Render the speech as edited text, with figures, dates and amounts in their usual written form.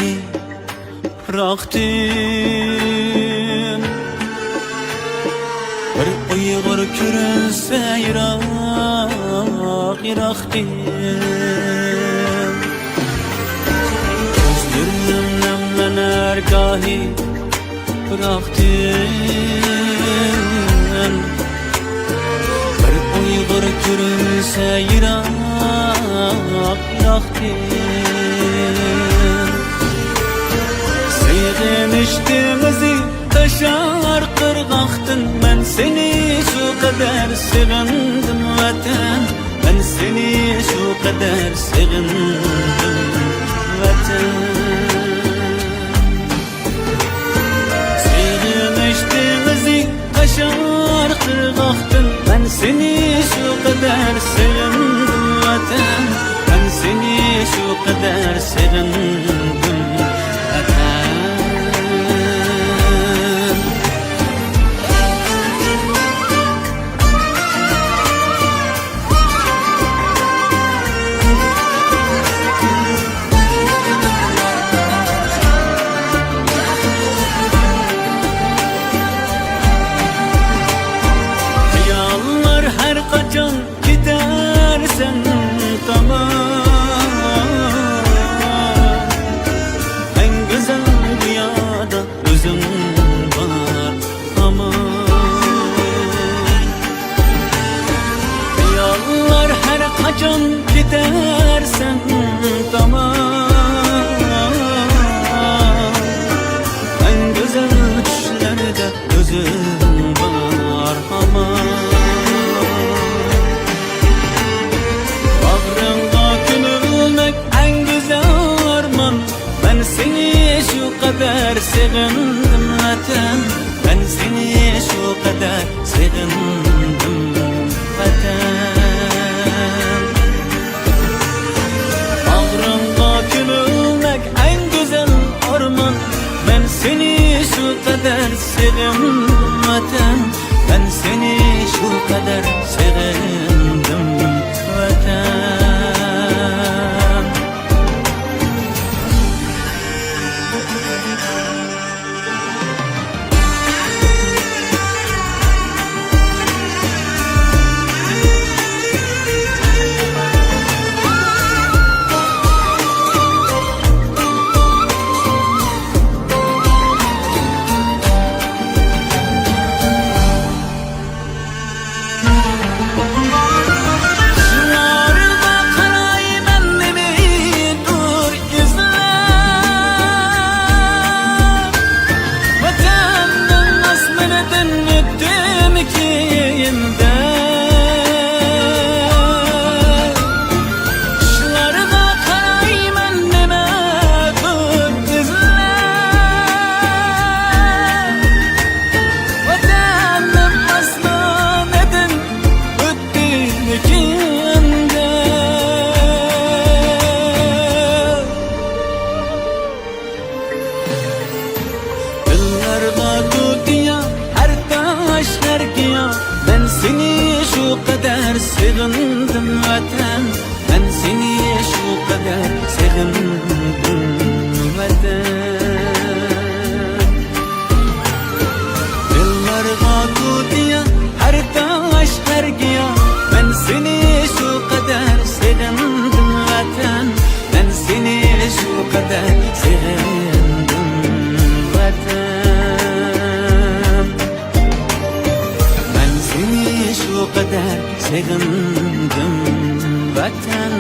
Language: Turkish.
gahi bıraktım. Bir uyg'ur ko'rinsa yiroq yiroqdim. Ko'zlarim namlanar gahi bıraktım. Bir uyg'ur ko'rinsa yiroq yiroqdim. Sevmiştimizi taşar qirg'oqdan, men seni şu kadar sevindim vatan. Ben seni şu kadar sevindim vatan. Sevmiştimizi taşar qirg'oqdan, men seni şu kadar sevindim vatan. Ben seni şu kadar sevindim vatan. Hayallar her kaçan gidersen tamam. En güzel dünyada özüm var ama. Hayallar her kaçan gidersen tamam. En güzel düşlerde özüm var ama. Bağrında gömülmek en güzel arman. Ben seni şu kadar sevindim vatan. Ben seni şu kadar sevindim vatan. Bağrında gömülmek en güzel arman. Ben seni şu kadar sevindim vatan. Ben seni şu kadar sevindim vatan. Ben seni şu kadar sevindim vatan. Ben seni şu kadar sevindim vatan. Yıllarga tutuya her taş her giya. Ben seni şu kadar sevindim vatan. Ben seni şu kadar sevindim vatan. Ben seni şu kadar sevindim vatan.